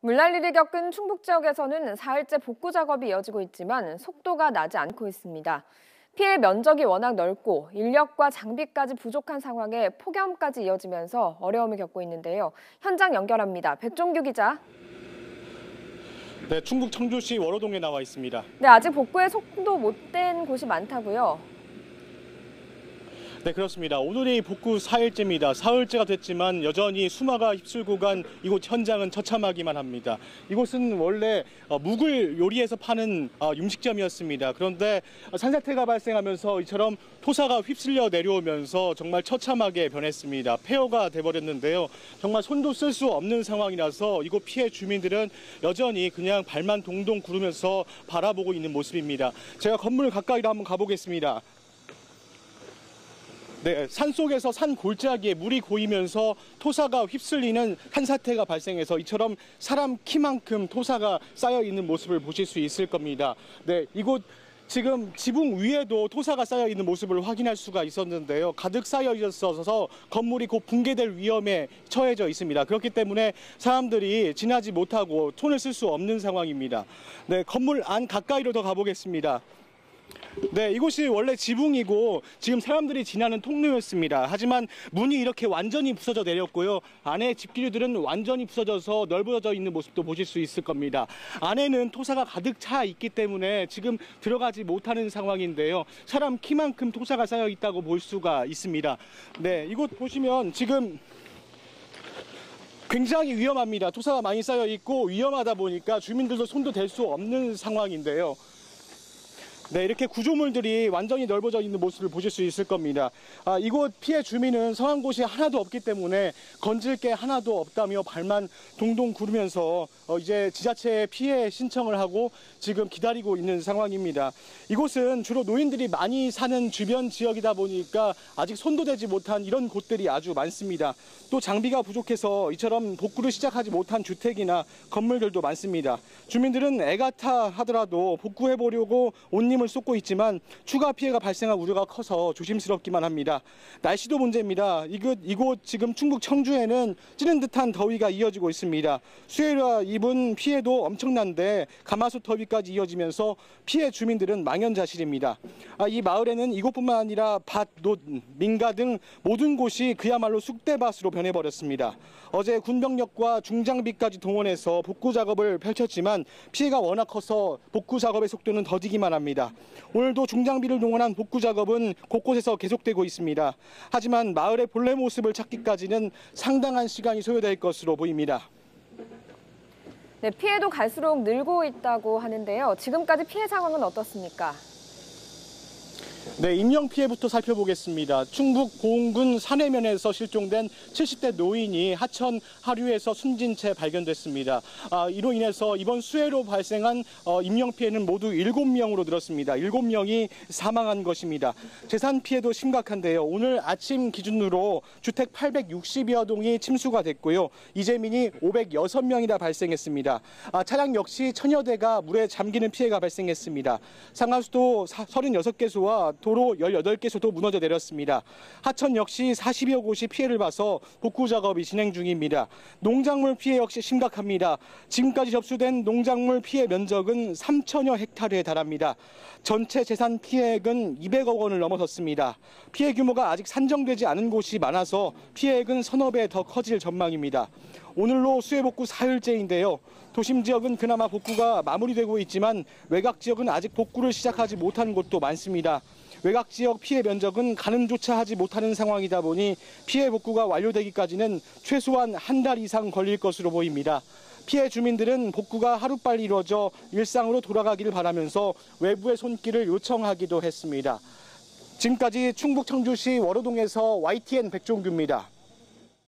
물난리를 겪은 충북 지역에서는 사흘째 복구 작업이 이어지고 있지만 속도가 나지 않고 있습니다. 피해 면적이 워낙 넓고 인력과 장비까지 부족한 상황에 폭염까지 이어지면서 어려움을 겪고 있는데요. 현장 연결합니다. 백종규 기자. 네, 충북 청주시 월호동에 나와 있습니다. 네, 아직 복구에 속도 못 된 곳이 많다고요? 네, 그렇습니다. 오늘이 복구 4일째입니다. 사흘째가 됐지만 여전히 수마가 휩쓸고 간 이곳 현장은 처참하기만 합니다. 이곳은 원래 묵을 요리해서 파는 음식점이었습니다. 그런데 산사태가 발생하면서 이처럼 토사가 휩쓸려 내려오면서 정말 처참하게 변했습니다. 폐허가 돼버렸는데요. 정말 손도 쓸 수 없는 상황이라서 이곳 피해 주민들은 여전히 그냥 발만 동동 구르면서 바라보고 있는 모습입니다. 제가 건물 가까이로 한번 가보겠습니다. 네, 산속에서 산 골짜기에 물이 고이면서 토사가 휩쓸리는 산사태가 발생해서 이처럼 사람 키만큼 토사가 쌓여 있는 모습을 보실 수 있을 겁니다. 네, 이곳 지금 지붕 위에도 토사가 쌓여 있는 모습을 확인할 수가 있었는데요. 가득 쌓여 있어서 건물이 곧 붕괴될 위험에 처해져 있습니다. 그렇기 때문에 사람들이 지나지 못하고 손을 쓸 수 없는 상황입니다. 네, 건물 안 가까이로 더 가보겠습니다. 네, 이곳이 원래 지붕이고 지금 사람들이 지나는 통로였습니다. 하지만 문이 이렇게 완전히 부서져 내렸고요. 안에 집기류들은 완전히 부서져서 넓어져 있는 모습도 보실 수 있을 겁니다. 안에는 토사가 가득 차 있기 때문에 지금 들어가지 못하는 상황인데요. 사람 키만큼 토사가 쌓여 있다고 볼 수가 있습니다. 네, 이곳 보시면 지금 굉장히 위험합니다. 토사가 많이 쌓여 있고 위험하다 보니까 주민들도 손도 댈 수 없는 상황인데요. 네, 이렇게 구조물들이 완전히 넓어져 있는 모습을 보실 수 있을 겁니다. 이곳 피해 주민은 성한 곳이 하나도 없기 때문에 건질 게 하나도 없다며 발만 동동 구르면서 이제 지자체에 피해 신청을 하고 지금 기다리고 있는 상황입니다. 이곳은 주로 노인들이 많이 사는 주변 지역이다 보니까 아직 손도 대지 못한 이런 곳들이 아주 많습니다. 또 장비가 부족해서 이처럼 복구를 시작하지 못한 주택이나 건물들도 많습니다. 주민들은 애같아 하더라도 복구해보려고 온 힘을 쏟고 있지만 추가 피해가 발생할 우려가 커서 조심스럽기만 합니다. 날씨도 문제입니다. 이곳 지금 충북 청주에는 찌는 듯한 더위가 이어지고 있습니다. 수해와 입은 피해도 엄청난데 가마솥 더위까지 이어지면서 피해 주민들은 망연자실입니다. 이 마을에는 이곳뿐만 아니라 밭, 놋, 민가 등 모든 곳이 그야말로 쑥대밭으로 변해버렸습니다. 어제 군병력과 중장비까지 동원해서 복구 작업을 펼쳤지만 피해가 워낙 커서 복구 작업의 속도는 더디기만 합니다. 오늘도 중장비를 동원한 복구 작업은 곳곳에서 계속되고 있습니다. 하지만 마을의 본래 모습을 찾기까지는 상당한 시간이 소요될 것으로 보입니다. 네, 피해도 갈수록 늘고 있다고 하는데요. 지금까지 피해 상황은 어떻습니까? 네, 인명 피해부터 살펴보겠습니다. 충북 고흥군 산해면에서 실종된 70대 노인이 하천 하류에서 숨진 채 발견됐습니다. 이로 인해서 이번 수해로 발생한 인명 피해는 모두 7명으로 늘었습니다. 7명이 사망한 것입니다. 재산 피해도 심각한데요. 오늘 아침 기준으로 주택 860여 동이 침수가 됐고요. 이재민이 506명이나 발생했습니다. 차량 역시 1000여 대가 물에 잠기는 피해가 발생했습니다. 상하수도 36개소와 도로 18개소도 무너져 내렸습니다. 하천 역시 40여 곳이 피해를 봐서 복구 작업이 진행 중입니다. 농작물 피해 역시 심각합니다. 지금까지 접수된 농작물 피해 면적은 3천여 헥타르에 달합니다. 전체 재산 피해액은 200억 원을 넘어섰습니다. 피해 규모가 아직 산정되지 않은 곳이 많아서 피해액은 서너 배 더 커질 전망입니다. 오늘로 수해 복구 4일째인데요. 도심 지역은 그나마 복구가 마무리되고 있지만 외곽 지역은 아직 복구를 시작하지 못한 곳도 많습니다. 외곽 지역 피해 면적은 가늠조차 하지 못하는 상황이다 보니 피해 복구가 완료되기까지는 최소한 한 달 이상 걸릴 것으로 보입니다. 피해 주민들은 복구가 하루빨리 이루어져 일상으로 돌아가기를 바라면서 외부의 손길을 요청하기도 했습니다. 지금까지 충북 청주시 월호동에서 YTN 백종규입니다.